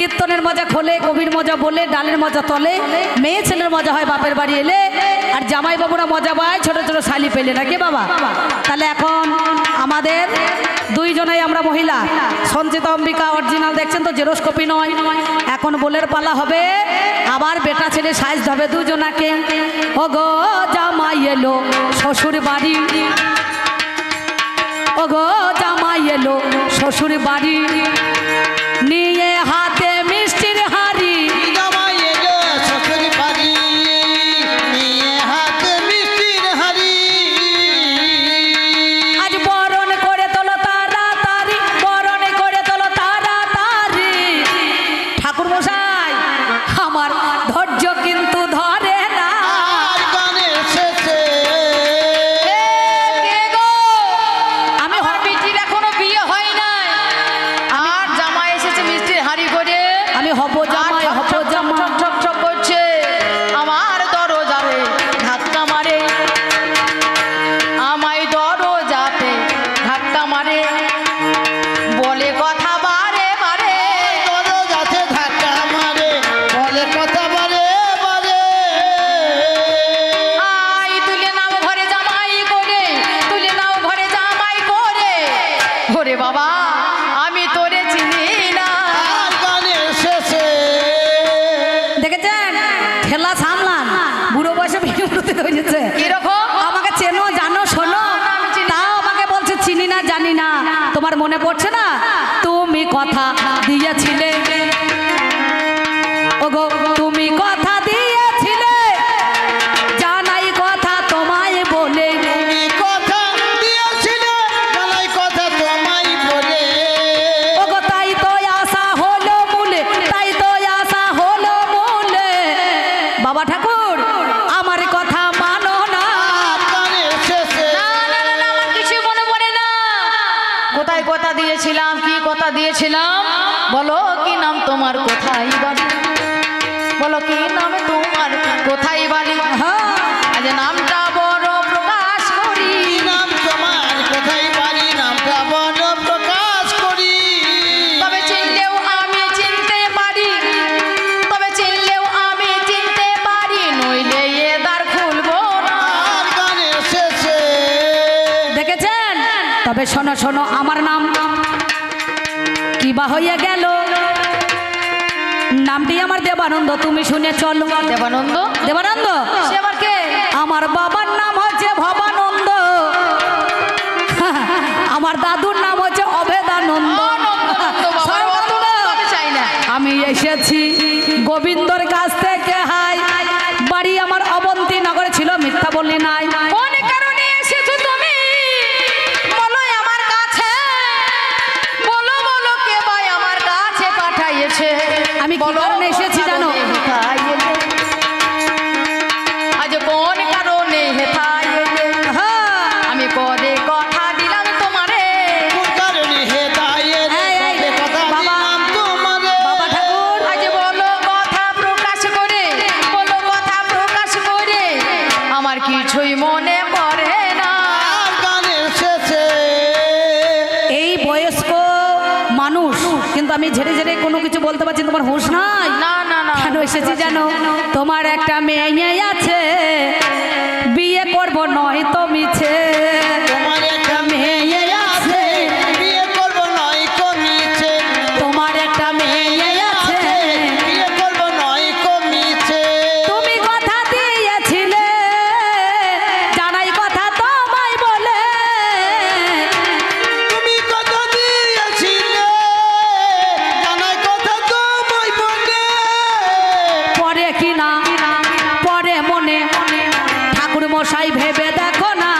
কীর্তনের মজা খোলে, কবির মজা বলে, ডালের মজা তলে, মেয়ে ছেলের মজা হয় বাপের বাড়ি এলে, আর জামাই বাবুরা মজা পায় ছোট ছোট শালি পেলে নাকি বাবা। তাহলে এখন আমাদের দুইজনাই আমরা মহিলা, সঞ্চিতা অম্বিকা অরিজিনাল দেখছেন তো, জেরক্স কপি নয়। এখন বোলের পালা হবে, আবার বেটা ছেলে সাইজ হবে দুজনাকে। ও গো জামাই এলো শ্বশুর বাড়ি, ও গো জামাই এলো শ্বশুর বাড়ি, নিয়ে হাতে মিষ্টির হাড়ি। জামাই এলো শ্বশুর বাড়ি, নিয়ে হাতে মিষ্টির হাড়ি। আজ বরণ করে তোলো তাড়াতাড়ি, বরণ করে তোলো তাড়াতাড়ি। ঠাকুর মশাই আমার ধৈর্য কিন্তু ধরে না। আর গানের শেষে আমি বিটির এখনো বিয়ে হয় নাই, আর জামাই এসেছে মিষ্টির হাড়ি করে। আমি হব জামাই, হব জামাই। ঠক ঠক করছে, আমার দরজারে ধাক্কা মারে, আমায় দরজাতে ধাক্কা মারে, বলে কথা বারে বারে। দরজাতে ধাক্কা মারে, বলে কথা বারে বারে। আই তুলে নাও ঘরে জামাই করে, তুলে নাও ঘরে জামাই করে। ওরে বাবা আমি তোরে চিনি না। আর গানের শেষে দেখেছেন খেলা সামলান, বুড়ো বয়সে বিরতি হয়েছে। কিরকম? আমাকে চেনো জানো শোনো, তাও আমাকে বলছে চিনি না জানি না। তোমার মনে পড়ছে না তুমি কথা দিয়েছিলে, ওগো তুমি কথা দিয়েছিলে, জানাই কথা তোমায় বলে। তুমি কথা দিয়েছিলে, জানাই কথা তোমায় বলে। ওগো তাই তো আশা হলো মূলে, তাই তো আশা হলো মূলে। বাবা ঠাকুর আমার কথা মানো না। আর গানের শেষে না না না না, আমার কিছু মনে পড়ে না। কোথায় কথা দিয়েছিলাম, কি কথা দিয়েছিলাম? বলো কি নাম তোমার, কোথায় বাড়ি? বলো কি নাম তোমার, কোথায় বাড়ি? হ্যাঁ আজ নামটা বড় প্রকাশ করি, নাম তোমার কোথায় বাড়ি, নামটা বড় প্রকাশ করি। তবে চিনলেও আমি চিনতে পারি, তবে চিনলেও আমি চিনতে পারি, নইলে এ দ্বার খুলবো না। আর গানের শেষে দেখেছেন? তবে শোনো শোনো আমার নাম কি বা হইয়া গেল, নামটি আমার দেবানন্দ, তুমি শুনে চলো। দেবানন্দ? দেবানন্দ সে আবার কে? আমার বাবার নাম হচ্ছে ভবানন্দ, আমার দাদুর নাম হচ্ছে অভেদানন্দ। বাবার অত আমি চাই না। আমি এসেছি গোবিন্দর কাছ থেকে, হাই বাড়ি আমার অবন্তী নগরে ছিল, মিথ্যা বললি নাই। কোন কারণে এসেছো তুমি? বলো আমার কাছে, বলো বলো কে ভাই আমার কাছে পাঠাইছে। আমি কি কারণে এসেছি জানো? আজ কোন কারণে হেথায় এলে? হ্যাঁ আমি পদে কথা দিলাম তোমারে, কোন কারণে হে দায়ে রে, এই, এই, কবে কথা বাবা, দিলাম তোমারে। বাবা ঠাকুর আজ বলো কথা প্রকাশ করে, বলো কথা প্রকাশ করে, আমার কিছুই মনে পড়ে না। আর গানের শেষে এই বয়স্ক মানুষ, কিন্তু আমি ঝেড়ে ঝেড়ে কোনো কিছু বলতে পারছি, তোমার হুঁশ নাই। না না না, কেন এসেছি জানো? তোমার একটা মেয়ে আছে, বিয়ে করব নয় তো মিছে। তোমার একটা মেয়ে আছে, বিয়ে করবো নয় কমিছে। তোমার একটা মেয়ে আছে, বিয়ে করবো নয় কমিছে। তুমি কথা দিয়েছিলে, জানাই কথা তোমায় বলে। তুমি কথা দিয়েছিলে, জানাই কথা তোমায় বলে। পরে কি না পরে মনে ঠাকুর মশাই ভেবে দেখো না,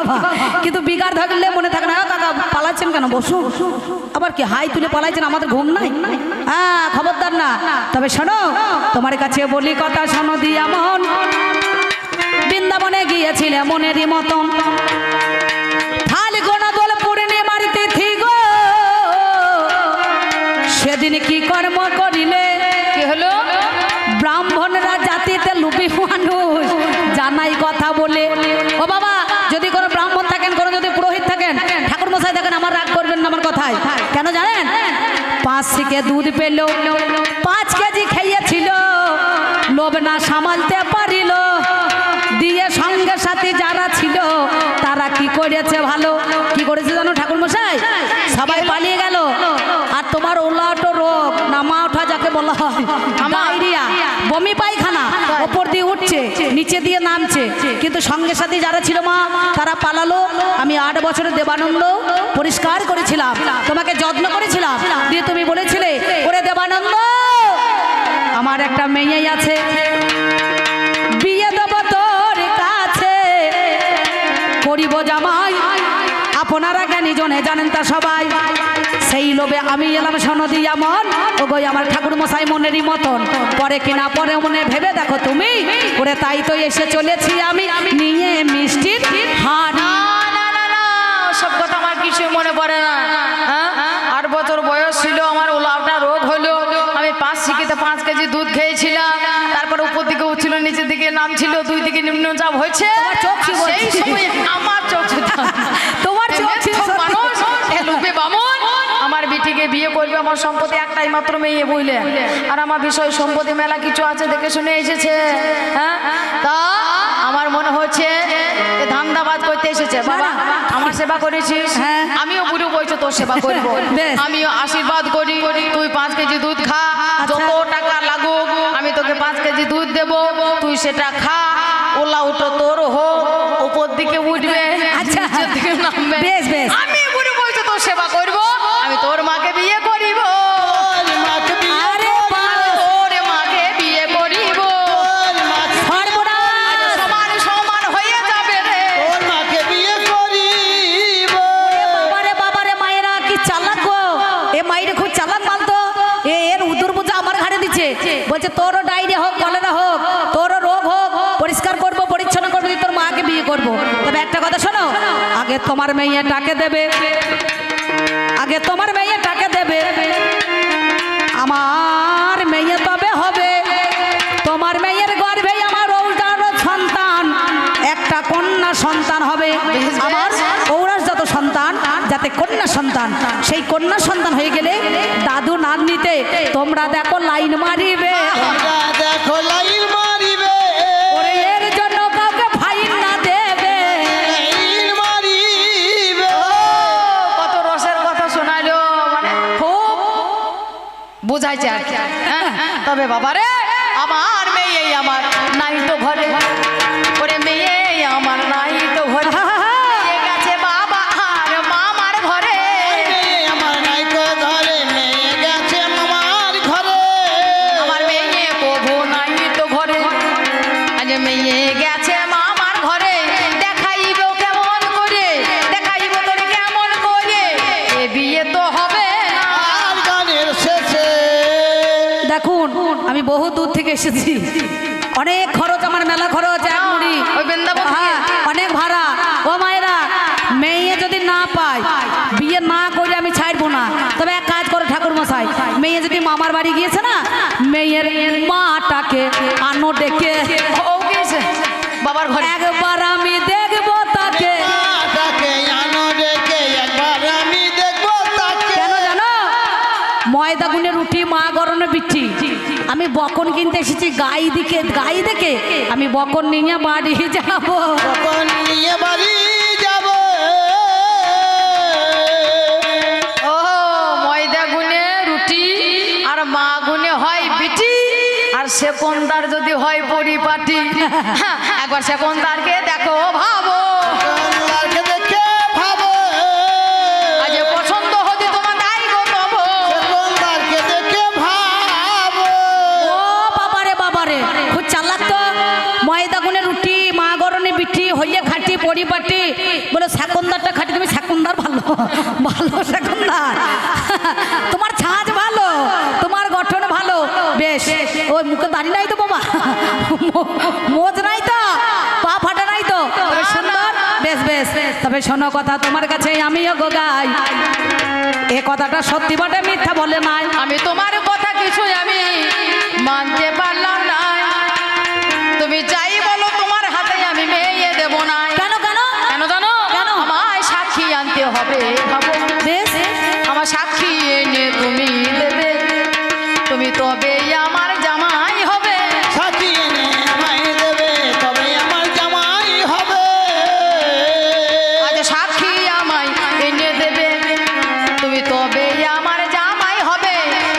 বাবা, কিন্তু বিকার থাকলে মনে থাকে না কাকা পালাচ্ছেন কেন, বসুন। আবার কি হাই তুলে পালাচ্ছেন, আমাদের ঘুম নাই। হ্যাঁ খবরদার না। তবে শোনো, তোমার কাছে বলি কথা শোনো দিয়া মন, বৃন্দাবনে গিয়েছিলে মনেরই মতন, ফাল্গুনা দোল পূর্ণিমার তিথি গো, সেদিন কি কর্ম করিলে? কি হলো? ব্রাহ্মণরা জাতিতে লুপি মানুষ, জানাই কথা বলে। ও বাবা, যদি কোনো ব্রাহ্মণ থাকেন, কোনো যদি পুরোহিত থাকেন, ঠাকুর মশাই থাকেন, আমার রাগ করবেন না আমার কথায়। কেন জানেন? 5 শিকে দুধ পেল, 5 কেজি খেয়েছিল, লোভ না সামালতে পারিল, দিয়ে সঙ্গে সাথে যারা ছিল তারা কি করেছে ভালো? কি করেছে জানো ঠাকুর মশাই? সবাই পালিয়ে গেল। আর তোমার ওলাটো রোগ, নামা ওঠা যাকে বলা হয়, ডায়রিয়া, বমি পায়খানা, ওপর দিয়ে উঠছে, নিচে দিয়ে নামছে, কিন্তু সঙ্গে সাথে যারা ছিল মা তারা পালালো। আমি 8 বছরের দেবানন্দ পরিষ্কার করেছিলাম, তোমাকে যত্ন করেছিলাম, দিয়ে তুমি বলেছিলে ওরে দেবানন্দ আমার একটা মেয়ে আছে, বিয়ে দেব তোর কাছে, করিব জামাই, আপনারা জ্ঞানী জনে জানেন তা সবাই। সেই লোভে আমি এলাম সনদি আমন, ও গো আমার ঠাকুর মশাই মনেরই মতন, পরে কিনা পরে মনে ভেবে দেখো তুমি, ওরে তাই তো এসে চলেছি আমি নিয়ে মিষ্টির হাড়। না না না না, সব কথা আমার কিছু মনে পড়ে না। হ্যাঁ, 8 বছর বয়স ছিল, আমার ওলাটা রোগ হলো, আমি 5 শিখিতে 5 কেজি দুধ খেয়েছিলাম, তারপর উপর দিকে উঠছিল, নিচের দিকে নামছিল, 2 দিকে নিম্নচাপ হয়েছে। চোখ ছিল, সেই সময় আমার চোখ ছিল, তোমার চোখ ছিল মানুষ লুপে বামন আমার বিটিকে বিয়ে করবে, আমার সম্পত্তি একটাই মাত্র মেয়ে বুঝলে, আর আমার বিষয় সম্পত্তি মেলা কিছু আছে, দেখে শুনে এসেছে। হ্যাঁ, তা আমার মনে হচ্ছে ধান্দাবাদ করতে এসেছে। বাবা আমার সেবা করেছিস, হ্যাঁ। আমিও বুড়ো বয়সে তোর সেবা করবো, বেশ। আমিও আশীর্বাদ করি, তুই 5 কেজি দুধ খা, যত টাকা লাগুক আমি তোকে 5 কেজি দুধ দেবো, তুই সেটা খা, ওলা উঠো তোর হোক, উপর দিকে উঠবে, আচ্ছা, নিচের দিকে নামবে, বেশ বেশ। আমি বুড়ো বয়সে তোর সেবা করবো, আমি তোর মাকে বিয়ে করিব, তোর মাকে বিয়ে আরে বাবা, তোর মাকে বিয়ে করিব, তোর মাকে সর্বনাশ। সমান সমান হয়ে যাবে রে। তোর মাকে বিয়ে করিব। বাবারে বাবারে, মায়েরা কি চালাক গো, এ মাইরে খুব চালাক মানতো। এর উদর বোঝা আমার ঘাড়ে দিচ্ছে, বলছে তোরও ডায়রিয়া হোক, কলেরা হোক, তোরও রোগ হোক, পরিষ্কার করবো, পরিচ্ছন্ন করবো, তোর মাকে বিয়ে করবো। তবে একটা কথা শোনো, আগে তোমার মেয়েটাকে দেবে, আগে তোমার মেয়েটাকে দেবে, আমার মেয়ে তবে হবে, তোমার মেয়ের গর্ভে আমার ঔষধ সন্তান, একটা কন্যা সন্তান হবে, আমার ঔরাসজাত সন্তান, যাতে কন্যা সন্তান, সেই কন্যা সন্তান হয়ে গেলে দাদু নাতনিতে তোমরা দেখো লাইন মারিবে, তোমরা দেখো লাইন মারিবে, ওরে এর জন্য কাউকে ফাইন না দেবে। লাইন মারিবে। কত রসের কথা শোনাইলো, মানে খুব বুঝাইছে আর কি। হ্যাঁ, তবে বাবারে আমার মেয়ে আমার নাই তো ঘরে, ওরে মেয়ে আমার নাই তো ঘরে, মেয়ে গেছে বাবা আর মামার ঘরে, মেয়ে আমার নাইকো ধরে, মেয়ে গেছে মামার ঘরে। আমার মেয়ে কবু নাই তো ঘরে, আজ মেয়ে গেছে মামার ঘরে, দেখাইব কেমন করে, দেখাইব তোর কেমন করে, এ বিয়ে তো হবে না। আর গানের শেষে দেখুন আমি বহু দূর থেকে এসেছি, অনেক খরচ, আমার মেলা খরচ, এক মুড়ি, ওই বৃন্দাবন থেকে? হ্যাঁ, অনেক ভাড়া। ও মায়েরা, মেয়ে যদি না পায়, বিয়ে না করে আমি ছাড়বো না। তবে এক কাজ করো ঠাকুর মশাই, মেয়ে যদি মামার বাড়ি গিয়েছে না, মেয়ের মাটাকে আনো ডেকে, ও গেছে বাবার ঘরে, একবার আমি দেখবো তাকে। তাকে আনো ডেকে, একবার আমি দেখবো তাকে। কেন জানো? ময়দা গুনে রুটি, মা গরমে বিচ্ছি, আমি বকন কিনতে এসেছি, গাই দেখে আমি বকন নিয়ে বাড়ি যাবো। কখন নিয়ে বাড়ি যাব। ও ময়দা গুনে রুটি, আর মা গুনে হয় বিটি, আর সেকন্দার যদি হয় পরিপাটি। একবার সেকন্দারকে দেখো ভাবো, কমলাকে দেখে ভাবো, আজ পছন্দ হতে তোমার তাই গো তব। কমলাকে দেখে ভাবো। ও বাবারে বাবারে, খুব চালাক তো। ময়দা গুনে রুটি, মা গরমে বিটি, হইয়ে খাটি পরিপাটি, বলে ভালো সেকন্দার, তোমার ছাঁচ ভালো, তোমার গঠন ভালো, বেশ। ওই মুখে দাঁড়িয়ে নাই তো বাবা, মোজ নাই তো, পা ফাটা নাই তো, তবে সুন্দর, বেশ বেশ। তবে শোনো কথা, তোমার কাছে আমিও গো গাই, এ কথাটা সত্যি বটে, মিথ্যা বলে নাই। আমি তোমার কথা কিছুই আমি মানতে পারলাম না। তুমি যাই বলো তোমার হাতে আমি মেয়ে দেব না। কেন কেন কেন জানো? কেন? আমায় সাক্ষী আনতে হবে, ভাবো। বেশ, আমার সাক্ষী এনে তুমি দেবে, তুমি তবে আমার জামাই হবে। সাথী এনে আমায় দেবে, তবে আমার জামাই হবে। আজ সাক্ষী আমায় এনে দেবে, তুমি তবে আমার জামাই হবে।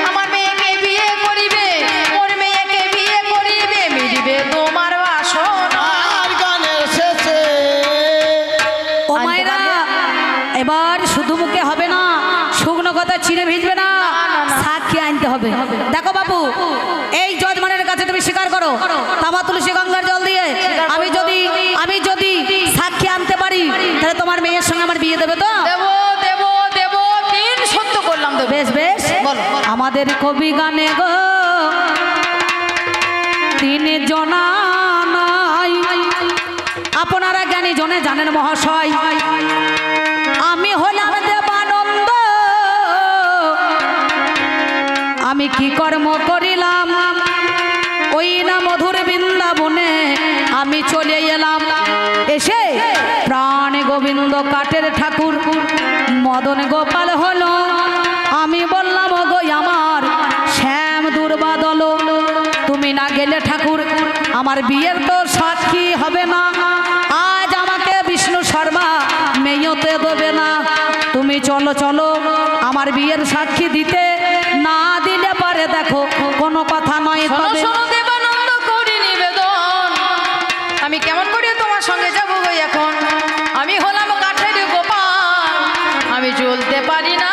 আমার মেয়েকে বিয়ে করিবে, ওর মেয়েকে বিয়ে করিবে, মিলিবে তোমার বাসনা। আর গানের শেষে ও মায়েরা, এবার শুধু মুখে হবে না, শুকনো কথা চিনে ভিজবে না, সাক্ষী আনতে হবে। দেখো বাবু, এই যজমানের কাছে তুমি স্বীকার করো, তামা তুলসী গঙ্গার জল দিয়ে আমি যদি সাক্ষী আনতে পারি, তাহলে তোমার মেয়ের সঙ্গে আমার বিয়ে দেবে তো? দেব দেব দেব, দিন সত্য করলাম দেব। বেশ বেশ। বলো। আমাদের কবি গানে গো তিনি জনা নাই, আপনারা জ্ঞানী জনে জানেন মহাশয়, আমি হলাম দেবানন্দ, আমি কি কর্ম করিলাম, ওই না মধুর বৃন্দাবনে আমি চলে এলাম। এসে প্রাণ গোবিন্দ কাঠের ঠাকুর মদন গোপাল হলো, আমি বললাম গো আমার শ্যাম দুর্বাদল, তুমি না গেলে ঠাকুর আমার বিয়ের তো সাক্ষী হবে না। আজ আমাকে বিষ্ণু শর্মা মেয়েতে দেবে না, তুমি চলো চলো আমার বিয়ের সাক্ষী দিতে, না দিলে পারে দেখো কোনো কথা নয়। শোনো তবে শোনো দেবানন্দ, করি নিবেদন, আমি কেমন করে তোমার সঙ্গে যাবো গো এখন? আমি হলাম কাঠের গোপাল, আমি চলতে পারি না,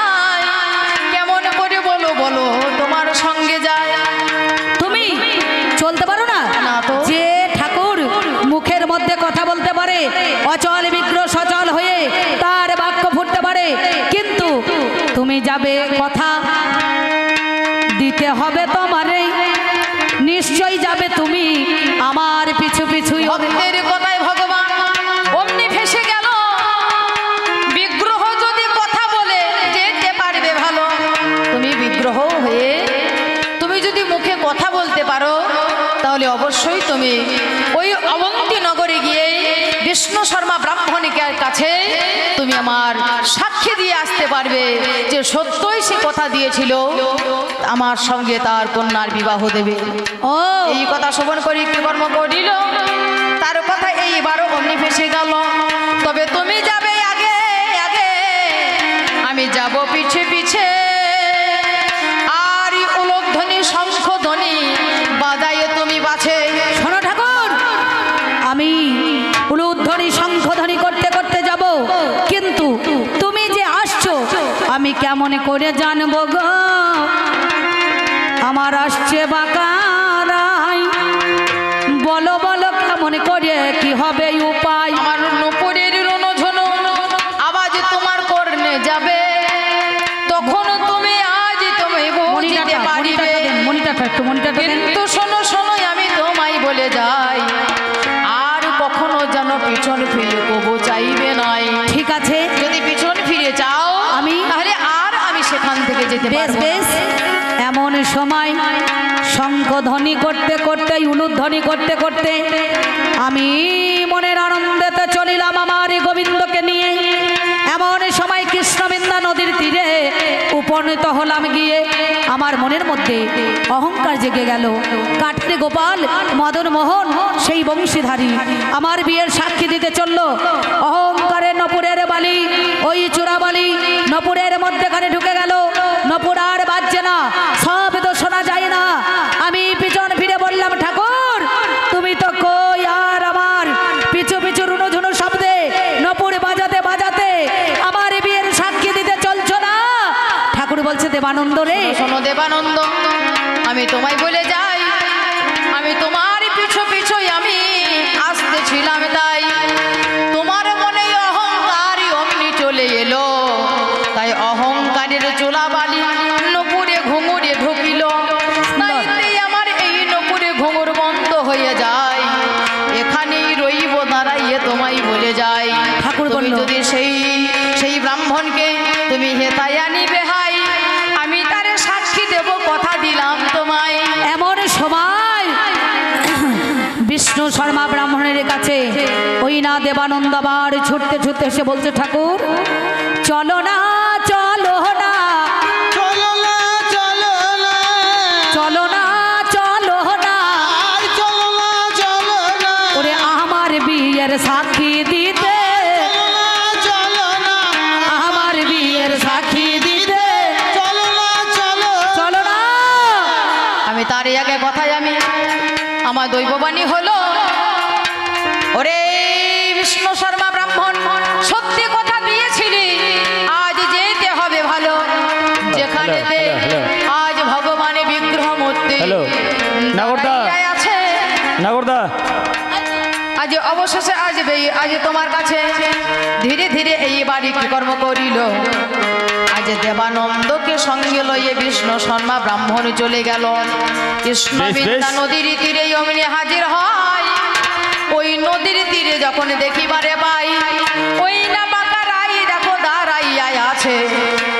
কেমন করে বলো বলো তোমার সঙ্গে যায়? তুমি চলতে পারো না? না তো। যে ঠাকুর মুখের মধ্যে কথা বলতে পারে, অচল বিগ্রহ সচল হয়ে তার বাক্য ফুটতে পারে, কিন্তু তুমি যাবে কথা দিতে হবে তোমারে, নিশ্চয়ই যাবে তুমি আমার পিছু পিছুই। ভক্তের কথায় ভগবান অমনি ফেসে গেল, বিগ্রহ যদি কথা বলে যেতে পারবে ভালো। তুমি বিগ্রহ হয়ে তুমি যদি মুখে কথা বলতে পারো, তাহলে অবশ্যই তুমি ওই অবন্তী নগরে গিয়ে বিষ্ণু শর্মা ব্রাহ্মণিকের কাছে তুমি আমার সাক্ষী দিয়ে আসতে পারবে যে সত্যই সে কথা দিয়েছিল আমার সঙ্গে তার কন্যার বিবাহ দেবে। ও এই কথা শ্রবণ করি কি কর্ম করিল, তার কথা এইবারও অমনি ফেসে গেল। তবে তুমি যাবে আগে আগে, আমি যাব পিছে পিছে, আর উলধ্বনি শঙ্খধ্বনি বাজায়ে তুমি বাছে। শোনো ঠাকুর, আমি উলুধ্বনি শঙ্খধ্বনি করতে করতে যাব, কিন্তু তুমি যে আসছো আমি কেমন করে জানবো গো আমার আসছে বাঁকারাই? বলো বলো কেমন করে কি হবে উপায়? আমার নুপুরের রণঝনু আওয়াজ তোমার কর্ণে যাবে, তখন তুমি আজ তুমি বুঝতে পারিবে। মনিটারটা একটু মনিটারটা দেন। কিন্তু শোনো শোনো, আমি তোমায় বলে যাই, আর কখনো যেন পিছন ফিরে কবু চাইবে নাই। ঠিক আছে, যদি পিছন ফিরে যাও তাহলে আর আমি সেখান থেকে যেতে বেশ পারবো না। বেশ। এমন সময় শঙ্খধ্বনি করতে করতে উলুধ্বনি করতে করতে আমি মনের আনন্দেতে চলিলাম আমার গোবিন্দকে নিয়ে। এমন সময় কৃষ্ণবিন্দা নদীর তীরে উপনীত হলাম, গিয়ে আমার মনের মধ্যে অহংকার জেগে গেল। কাঠের গোপাল মদন মোহন সেই বংশীধারী আমার বিয়ের সাক্ষী দিতে চলল। অহংকারে নপুরের বালি, ওই চূড়া বালি নপুরের মধ্যেখানে ঢুকে গেল। নপুর আর বাজছে না, সব তো শোনা যায় না। আমি পিছন ফিরে বললাম, ঠাকুর তুমি তো কই? আর আমার পিছু পিছু রুনুঝুনু শব্দে নপুর বাজাতে বাজাতে আমার বিয়ের সাক্ষী দিতে চলছো না। ঠাকুর বলছে, দেবানন্দ রে, শোনো দেবানন্দ, আমি তোমায় বলে যাই, আমি তোমার পিছু পিছুই আমি আসতেছিলাম, তাই তোমার মনে অহংকার অমনি চলে এলো। তুমি হেতায় আনিবে হাই আমি তারে সাক্ষী দেব কথা দিলাম তোমায়। এমন সময় বিষ্ণু শর্মা ব্রাহ্মণের কাছে ওই না দেবানন্দ আবার ছুটতে ছুটতে এসে বলছে, ঠাকুর চলো না চলো না চলো না চলো না চলো না চলো না আর চলো না চলো না ওরে আমার বিয়ের সাক্ষী দিতে, চলো না আমার বিয়ের সাক্ষী দিতে চলো না চলো চলো না। আমি তার আগে কথায় আমি আমার দৈববাণী হলো, ওরে বিষ্ণু শর্মা ব্রাহ্মণ সত্যি কথা দিয়েছিলি, আজ যেতে হবে ভালো যেখানে আজ ভগবানে বিগ্রহ মূর্তি হ্যালো, নাগরদা। দাঁড়িয়ে আছে। নাগরদা, আজ অবশেষে আসবে আজ তোমার কাছে ধীরে ধীরে এই বাড়ি কি কর্ম করিল। আজ দেবানন্দকে সঙ্গে লইয়ে বিষ্ণু শর্মা ব্রাহ্মণ চলে গেল। কৃষ্ণ বেশ, বেশ। বিদ্যা নদীর তীরে অমনি হাজির হয়। ওই নদীর তীরে যখন দেখিবারে পাই ওই না বাঁকা রাই দেখো দাঁড়াইয়া আছে।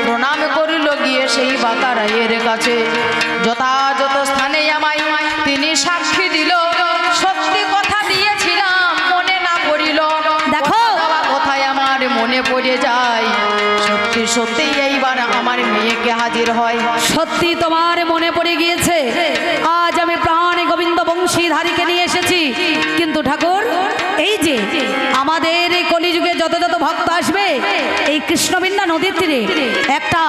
প্রণাম করিল গিয়ে সেই বাঁকা রাইয়ের কাছে, যথাযথ স্থানে আমায় তিনি সাক্ষী দিল, সত্যি কথা দিয়েছিলাম মনে না পড়িল। দেখো। কথা কোথায় আমার মনে পড়ে যায়, সত্যি সত্যি এইবার আমার মেয়েকে হাজির হয়। সত্যি তোমার মনে পড়ে গিয়েছে। আজ আমি প্রাণ গোবিন্দ বংশীধারীকে নিয়ে এসেছি, কিন্তু ঠাকুর এই যে আমাদের এই কলিযুগে যত যত ভক্ত আসবে এই কৃষ্ণবিন্দা নদীর তীরে একটা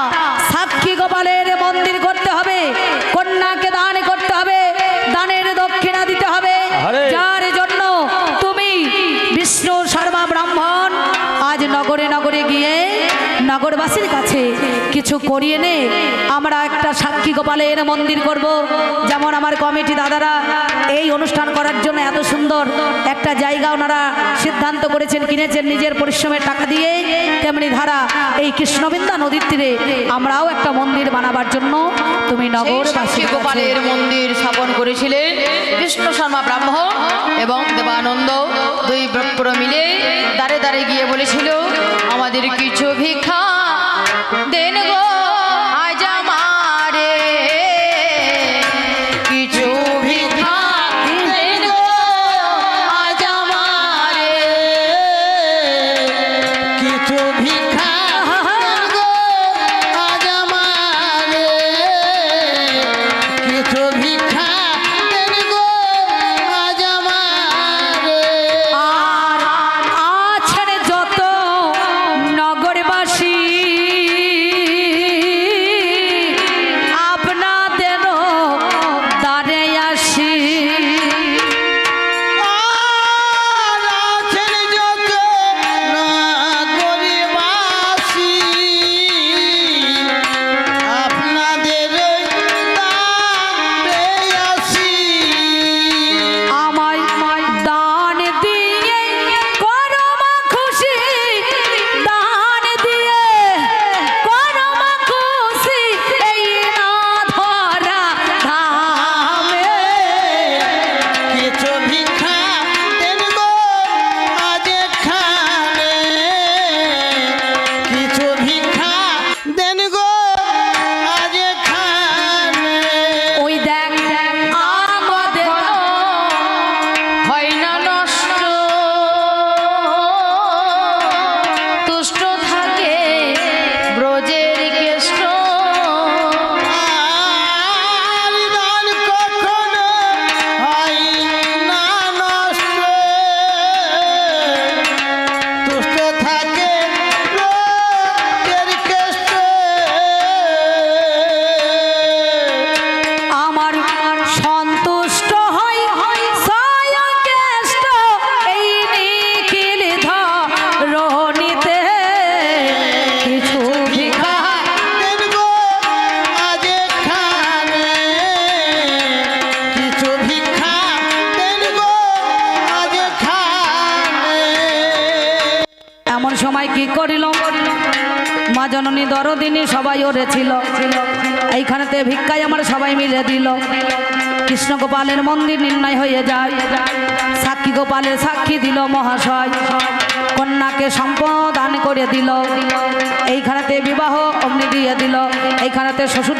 সাক্ষী গোপালের মন্দির করতে হবে, কন্যাকে দান করতে হবে, দানের দক্ষিণা দিতে হবে, আরে। যার জন্য তুমি বিষ্ণু শর্মা ব্রাহ্মণ আজ নগরে নগরে গিয়ে নগরবাসীর কাছে কিছু করিয়ে নে, আমরা একটা সাক্ষী গোপালের মন্দির করব। যেমন আমার কমিটি দাদারা এই অনুষ্ঠান করার জন্য এত সুন্দর একটা জায়গা ওনারা সিদ্ধান্ত করেছেন, কিনেছেন নিজের পরিশ্রমের টাকা দিয়ে, তেমনি ধারা এই কৃষ্ণবিন্দা নদীর তীরে আমরাও একটা মন্দির বানাবার জন্য তুমি সেই নগরবাসী সাক্ষী গোপালের মন্দির স্থাপন করেছিলেন বিষ্ণু শর্মা ব্রাহ্মণ এবং দেবানন্দ। দুই ব্রহ্ম মিলে দাঁড়ে দাঁড়ে গিয়ে বলেছিল, আমাদের কিছু ভিক্ষা দেন গো আজ আমারে, কিছু ভিক্ষা দেন গো আজ আমারে। কিছু ভিক্ষা দেন গো আজ আমারে, কিছু ভিক্ষা দেন গো আজ আমারে। আর আছেন যত নগরবাসী আপনাদেরও দ্বারে আসি। আর আছেন যত নগরবাসী, আপনাদের দ্বারে আসি। আমায় দান দিয়ে করো মা খুশি, দান দিয়ে করো মা খুশি এই না ধরা ধামে। কিছু ভিক্ষা দেন গো আজ এখানে, কিছু ভিক্ষা দেন গো আজ এখানে। ওই দেখ আমাদের হয় না নষ্ট, তুষ্ট থাকে ব্রজের কেষ্ট। আর দান কখনো হয় না নষ্ট, তুষ্ট থাকে লোকের কেষ্ট। আমার সন্তুষ্ট হয় স্বয়ংকেষ্ট এই নিখিল ধরণীতে। কিছু ভিক্ষা দেন গো আজ এখানে, কিছু ভিক্ষা দেন গো আজ এখানে। এমন সময় কি করিল মা জননী দরদিনী সবাই ওরে ছিল, এইখানেতে ভিক্ষায় আমার সবাই মিলে দিল। কৃষ্ণ গোপালের মন্দির নির্ণয় হয়ে যায়, সাক্ষী গোপালের সাক্ষী দিল মহাশয়। কন্যাকে সম্পদান করে দিল। এইখানেতে বিবাহ অমনি দিয়ে দিল। এইখানেতে শ্বশুর